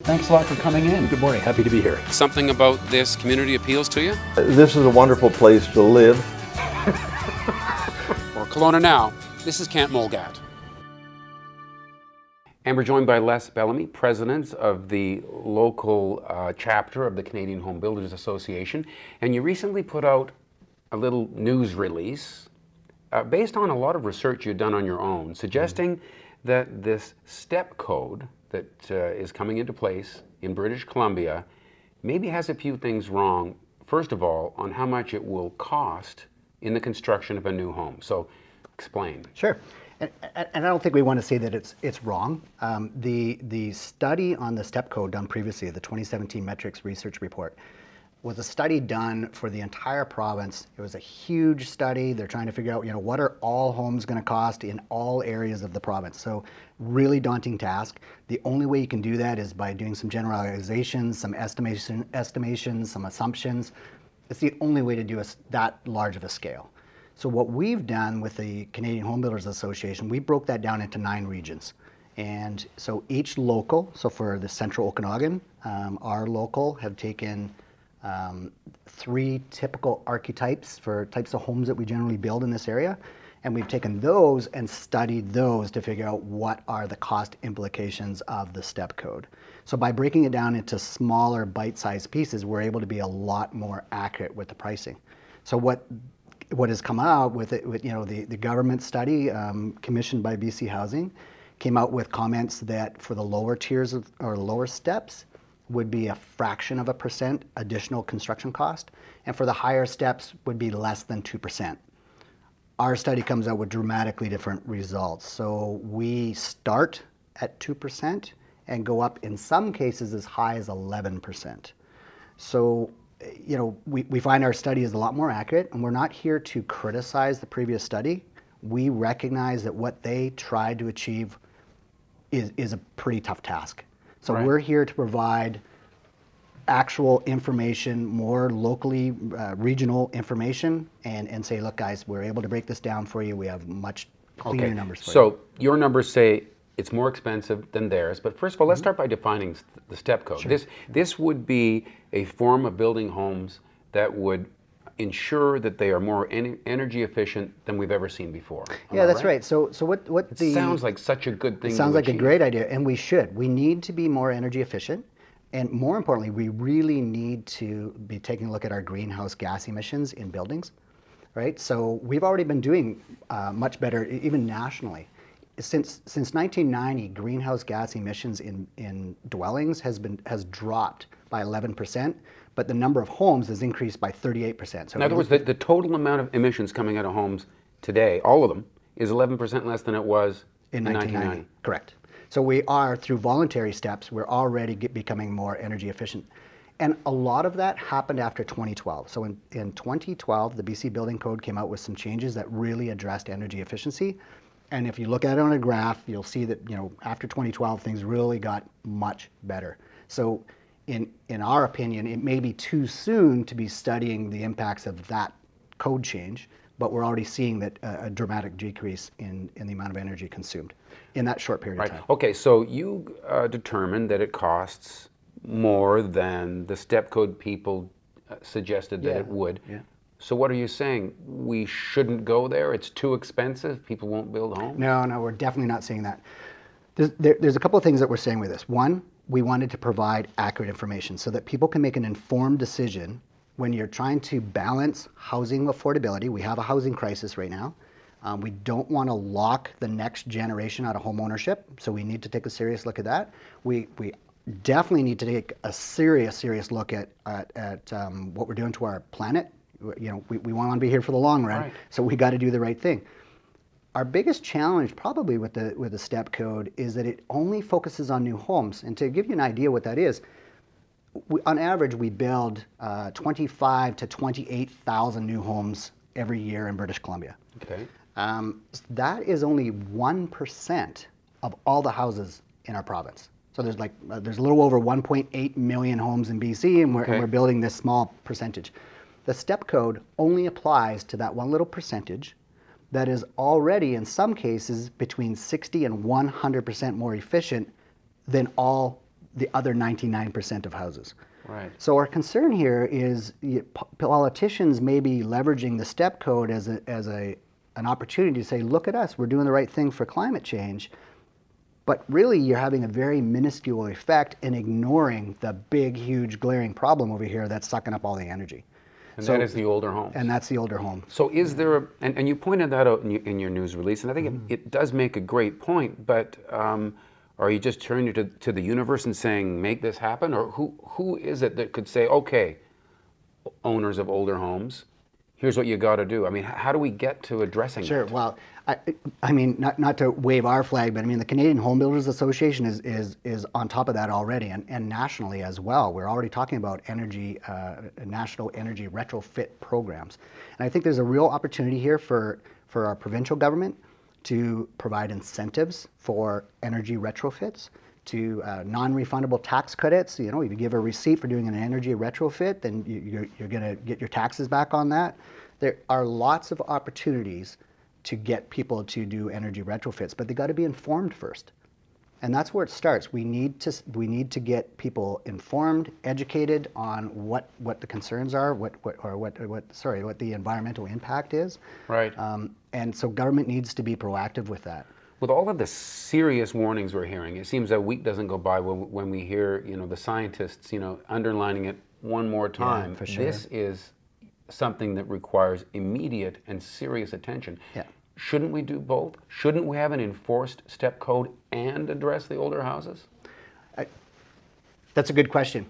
Thanks a lot for coming in. Good morning. Happy to be here. Something about this community appeals to you? This is a wonderful place to live. For Kelowna Now, this is Kent Mulgat. And we're joined by Les Bellamy, president of the local chapter of the Canadian Home Builders Association. And you recently put out a little news release based on a lot of research you've done on your own, suggesting that this step code that is coming into place in British Columbia maybe has a few things wrong, first of all, on how much it will cost in the construction of a new home. So explain. Sure. And I don't think we want to say that it's wrong. The study on the step code done previously, the 2017 Metrics Research Report, was a study done for the entire province. It was a huge study. They're trying to figure out, what are all homes going to cost in all areas of the province. So really daunting task. The only way you can do that is by doing some generalizations, some estimations, some assumptions. It's the only way to do that large of a scale. So what we've done with the Canadian Home Builders Association, we broke that down into 9 regions. And so each local, so for the central Okanagan, our local have taken 3 typical archetypes for types of homes that we generally build in this area. And we've taken those and studied those to figure out what are the cost implications of the step code. So by breaking it down into smaller bite-sized pieces, we're able to be a lot more accurate with the pricing. So what has come out with it, the government study commissioned by BC Housing came out with comments that for the lower tiers or lower steps would be a fraction of a percent additional construction cost, and for the higher steps would be less than 2%. Our study comes out with dramatically different results. So we start at 2% and go up in some cases as high as 11%. So we find our study is a lot more accurate, and we're not here to criticize the previous study. We recognize that what they tried to achieve is a pretty tough task. So We're here to provide actual information, more locally, regional information, and say, look guys, we're able to break this down for you. We have much cleaner numbers for you. So your numbers say it's more expensive than theirs, but first of all, let's start by defining the step code. Sure. This would be a form of building homes that would ensure that they are more energy efficient than we've ever seen before. Yeah, that's right. So what it sounds like such a good thing. It sounds like a great idea, and we should. We need to be more energy efficient, and more importantly, we really need to be taking a look at our greenhouse gas emissions in buildings, right? So we've already been doing much better, even nationally. Since 1990, greenhouse gas emissions in dwellings has dropped by 11%, but the number of homes has increased by 38%. So in other words, the total amount of emissions coming out of homes today, all of them, is 11% less than it was in 1990. Correct. So we are, through voluntary steps, we're already becoming more energy efficient. And a lot of that happened after 2012. So in 2012, the BC Building Code came out with some changes that really addressed energy efficiency. And if you look at it on a graph, you'll see that after 2012, things really got much better. So in our opinion, it may be too soon to be studying the impacts of that code change, but we're already seeing that a dramatic decrease in the amount of energy consumed in that short period of time. Okay, so you determined that it costs more than the step code people suggested that it would. Yeah. So what are you saying? We shouldn't go there? It's too expensive? People won't build homes? No, we're definitely not saying that. There's a couple of things that we're saying with this. One, we wanted to provide accurate information so that people can make an informed decision when you're trying to balance housing affordability. We have a housing crisis right now. We don't want to lock the next generation out of home ownership, so we need to take a serious look at that. We definitely need to take a serious look at what we're doing to our planet. We want to be here for the long run, right. So we got to do the right thing. Our biggest challenge probably with the step code is that it only focuses on new homes. And to give you an idea what that is, on average we build 25 to 28,000 new homes every year in British Columbia. Okay. That is only 1% of all the houses in our province. So there's there's a little over 1.8 million homes in BC, and we're building this small percentage. The step code only applies to that one little percentage that is already, in some cases, between 60 and 100% more efficient than all the other 99% of houses. Right. So our concern here is politicians may be leveraging the STEP code as an opportunity to say, look at us, we're doing the right thing for climate change. But really, you're having a very minuscule effect and ignoring the big, huge, glaring problem over here that's sucking up all the energy. And that is the older homes. And that's the older homes. So is there, and you pointed that out in your news release, and I think it does make a great point, but are you just turning to the universe and saying, make this happen? Or who is it that could say, okay, owners of older homes, here's what you got to do? I mean, how do we get to addressing Sure. that? Well, I mean, not to wave our flag, but I mean, the Canadian Home Builders Association is on top of that already, and nationally as well. We're already talking about national energy retrofit programs, and I think there's a real opportunity here for our provincial government to provide incentives for energy retrofits, to non-refundable tax credits. You know, if you give a receipt for doing an energy retrofit, then you're going to get your taxes back on that. There are lots of opportunities to get people to do energy retrofits, but they got to be informed first. And that's where it starts. We need to get people informed, educated on what the concerns are, what the environmental impact is. Right. And so government needs to be proactive with that. With all of the serious warnings we're hearing, it seems a week doesn't go by when we hear, the scientists, underlining it one more time. Yeah, for sure. This is something that requires immediate and serious attention. Yeah. Shouldn't we do both? Shouldn't we have an enforced STEP code and address the older houses? That's a good question.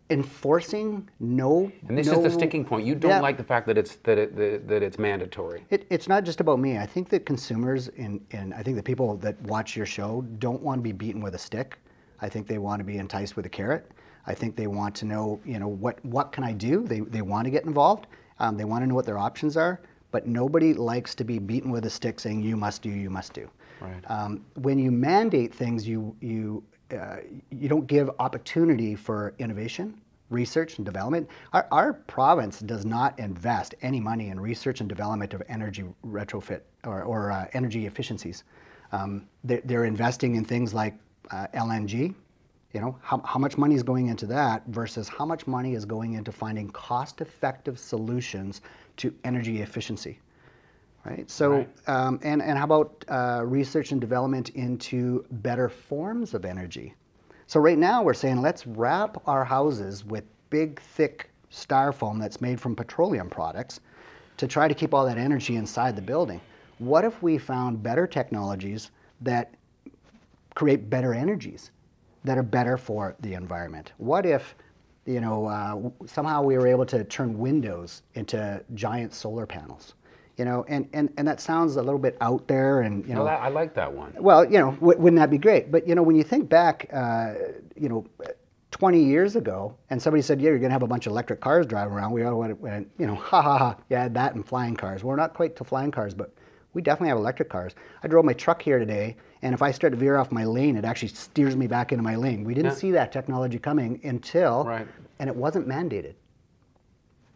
Enforcing, no. And this is the sticking point. You don't like the fact that it's mandatory. It's not just about me. I think that consumers and I think the people that watch your show don't want to be beaten with a stick. I think they want to be enticed with a carrot. I think they want to know, what can I do? They want to get involved. They want to know what their options are. But nobody likes to be beaten with a stick saying, you must do, you must do. Right. When you mandate things, you don't give opportunity for innovation, research, and development. Our province does not invest any money in research and development of energy retrofit or energy efficiencies. They're investing in things like LNG. How much money is going into that versus how much money is going into finding cost-effective solutions to energy efficiency, right? So, right. And how about research and development into better forms of energy? So right now we're saying let's wrap our houses with big, thick styrofoam that's made from petroleum products to try to keep all that energy inside the building. What if we found better technologies that create better energies that are better for the environment? What if somehow we were able to turn windows into giant solar panels, and that sounds a little bit out there, and No, I like that one. well, wouldn't that be great? But when you think back, 20 years ago, and somebody said, yeah, you're going to have a bunch of electric cars driving around, we all went, ha ha ha, yeah, that and flying cars. Well, we're not quite to flying cars, but we definitely have electric cars. I drove my truck here today, and if I start to veer off my lane, it actually steers me back into my lane. We didn't see that technology coming until, Right. and it wasn't mandated,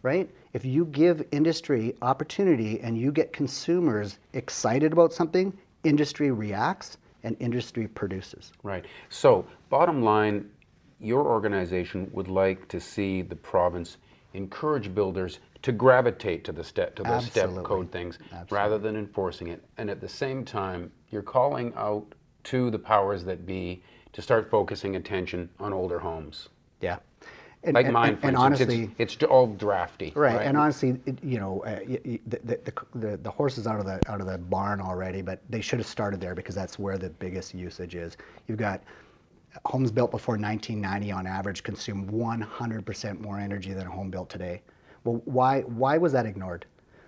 right? If you give industry opportunity and you get consumers excited about something, industry reacts and industry produces. Right. So, bottom line, your organization would like to see the province encourage builders to gravitate to those STEP code things. Absolutely. Rather than enforcing it. And at the same time, you're calling out to the powers that be to start focusing attention on older homes. Yeah. Like mine, for and instance, honestly, it's all drafty. right. And honestly, the horse is out of the barn already, but they should have started there because that's where the biggest usage is. You've got homes built before 1990 on average consume 100% more energy than a home built today. Well, why was that ignored?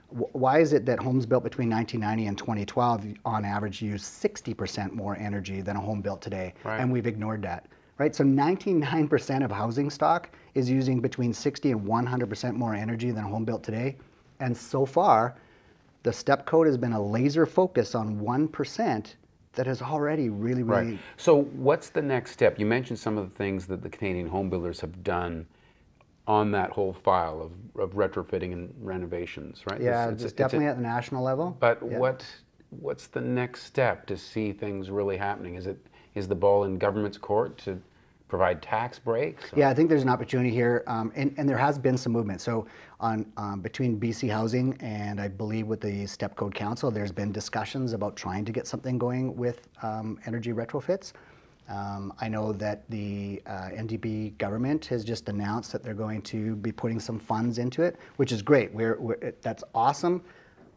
Why is it that homes built between 1990 and 2012 on average use 60% more energy than a home built today? Right. And we've ignored that, right? So 99% of housing stock is using between 60 and 100% more energy than a home built today. And so far, the STEP code has been a laser focus on 1% that has already really. Right. So what's the next step? You mentioned some of the things that the Canadian home builders have done on that whole file of retrofitting and renovations, right? Yeah, it's definitely at the national level. But yeah. what's the next step to see things really happening? Is the ball in government's court to provide tax breaks? Yeah, I think there's an opportunity here, and there has been some movement. So on between BC Housing and I believe with the Step Code Council, there's been discussions about trying to get something going with energy retrofits. I know that the NDP government has just announced that they're going to be putting some funds into it, which is great. That's awesome,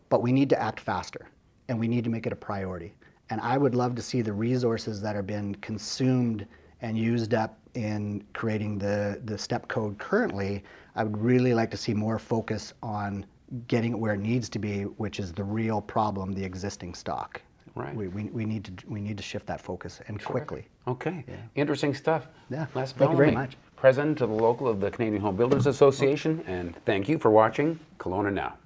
but we need to act faster, and we need to make it a priority. And I would love to see the resources that have been consumed and used up in creating the step code currently. I would really like to see more focus on getting it where it needs to be, which is the real problem, the existing stock. Right. We need to shift that focus, and quickly. Okay. Yeah. Interesting stuff. Yeah. Les Thank you very Bellamy, much. President of the local of the Canadian Home Builders Association, and thank you for watching Kelowna Now.